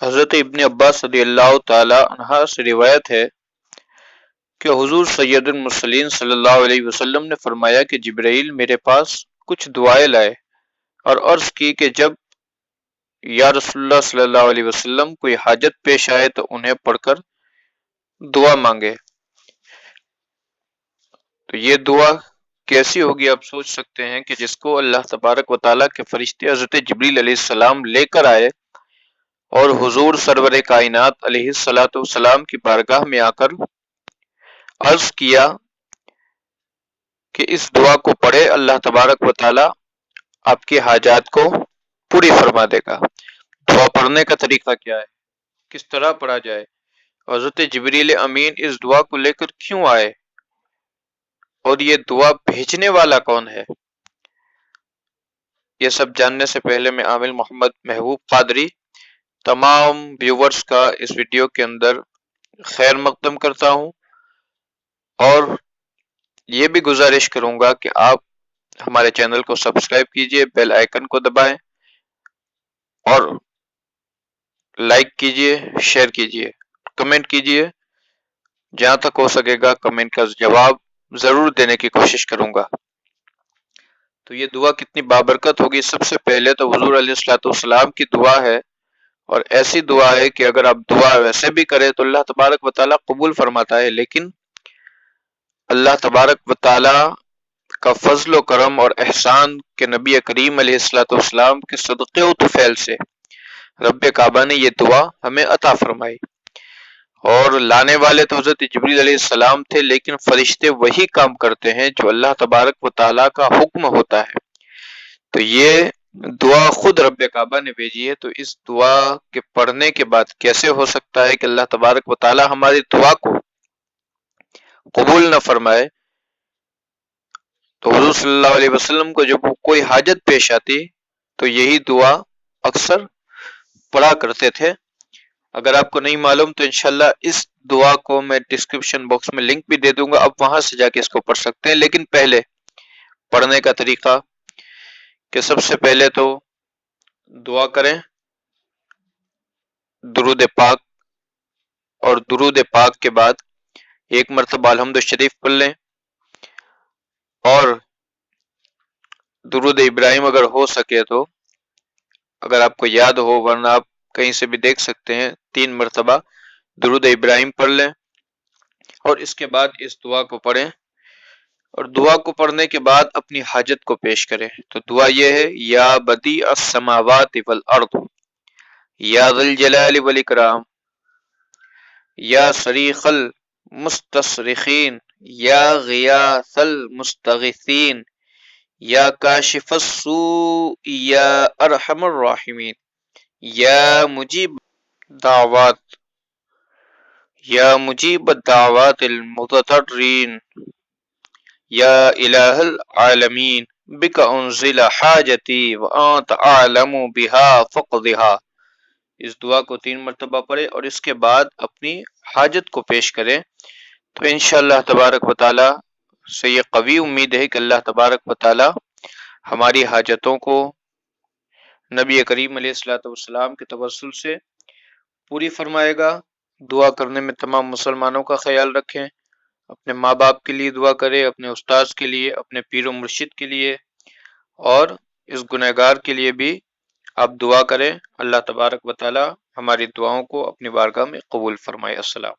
حضرت ابن عباس رضی اللہ تعالی عنہ سے روایت ہے کہ حضور سید المرسلین صلی اللہ علیہ وسلم نے فرمایا کہ جبرائیل میرے پاس کچھ دعائیں لائے اور عرض کی کہ جب یا رسول اللہ صلی اللہ علیہ وسلم کوئی حاجت پیش آئے تو انہیں پڑھ کر دعا مانگے۔ تو یہ دعا کیسی ہوگی آپ سوچ سکتے ہیں کہ جس کو اللہ تبارک و تعالیٰ کے فرشتے حضرت جبریل علیہ السلام لے کر آئے اور حضور سرور کائنات علیہ الصلوۃ والسلام کی بارگاہ میں آ کر عرض کیا کہ اس دعا کو پڑھے، اللہ تبارک و تعالیٰ آپ کی حاجات کو پوری فرما دے گا۔ دعا پڑھنے کا طریقہ کیا ہے، کس طرح پڑھا جائے، حضرت جبریل امین اس دعا کو لے کر کیوں آئے، اور یہ دعا بھیجنے والا کون ہے، یہ سب جاننے سے پہلے میں عامل محمد محبوب قادری تمام ویورز کا اس ویڈیو کے اندر خیر مقدم کرتا ہوں، اور یہ بھی گزارش کروں گا کہ آپ ہمارے چینل کو سبسکرائب کیجئے، بیل آئیکن کو دبائیں اور لائک کیجئے، شیئر کیجئے، کمنٹ کیجئے، جہاں تک ہو سکے گا کمنٹ کا جواب ضرور دینے کی کوشش کروں گا۔ تو یہ دعا کتنی بابرکت ہوگی، سب سے پہلے تو حضور علیہ الصلوۃ والسلام کی دعا ہے، اور ایسی دعا ہے کہ اگر آپ دعا ویسے بھی کریں تو اللہ تبارک و تعالیٰ قبول فرماتا ہے، لیکن اللہ تبارک و تعالیٰ کا فضل و کرم اور احسان کے نبی کریم علیہ الصلوۃ والسلام کے صدقے و طفیل سے رب کعبہ نے یہ دعا ہمیں عطا فرمائی، اور لانے والے تو حضرت جبریل علیہ السلام تھے، لیکن فرشتے وہی کام کرتے ہیں جو اللہ تبارک و تعالیٰ کا حکم ہوتا ہے۔ تو یہ دعا خود رب کعبہ نے بھیجی ہے، تو اس دعا کے پڑھنے کے بعد کیسے ہو سکتا ہے کہ اللہ تبارک و تعالیٰ ہماری دعا کو قبول نہ فرمائے۔ تو حضور صلی اللہ علیہ وسلم کو جب کوئی حاجت پیش آتی تو یہی دعا اکثر پڑھا کرتے تھے۔ اگر آپ کو نہیں معلوم تو انشاءاللہ اس دعا کو میں ڈسکرپشن باکس میں لنک بھی دے دوں گا، آپ وہاں سے جا کے اس کو پڑھ سکتے ہیں۔ لیکن پہلے پڑھنے کا طریقہ کہ سب سے پہلے تو دعا کریں درود پاک، اور درود پاک کے بعد ایک مرتبہ الحمد شریف پڑھ لیں، اور درود ابراہیم اگر ہو سکے تو اگر آپ کو یاد ہو، ورنہ آپ کہیں سے بھی دیکھ سکتے ہیں، 3 مرتبہ درود ابراہیم پڑھ لیں، اور اس کے بعد اس دعا کو پڑھیں، اور دعا کو پڑھنے کے بعد اپنی حاجت کو پیش کریں۔ تو دعا یہ ہے، یا بدیع السماوات والارض یا ذی الجلال والاکرام یا صریخ المستصرخین یا غیاث المستغیثین یا کاشف السوء یا ارحم الراحمین یا مجیب الدعوات المضطرین یا الہ العالمین بک انزل حاجتی وانت اعلم بها فقضها۔ اس دعا کو 3 مرتبہ پڑھے اور اس کے بعد اپنی حاجت کو پیش کریں، تو انشاءاللہ تبارک و تعالی سے یہ قوی امید ہے کہ اللہ تبارک و تعالی ہماری حاجتوں کو نبی کریم علیہ الصلوۃ والسلام کے توسل سے پوری فرمائے گا۔ دعا کرنے میں تمام مسلمانوں کا خیال رکھیں، اپنے ماں باپ کے لیے دعا کریں، اپنے استاذ کے لیے، اپنے پیر و مرشد کے لیے، اور اس گنہگار کے لیے بھی آپ دعا کریں۔ اللہ تبارک و تعالی ہماری دعاؤں کو اپنی بارگاہ میں قبول فرمائے۔ السلام۔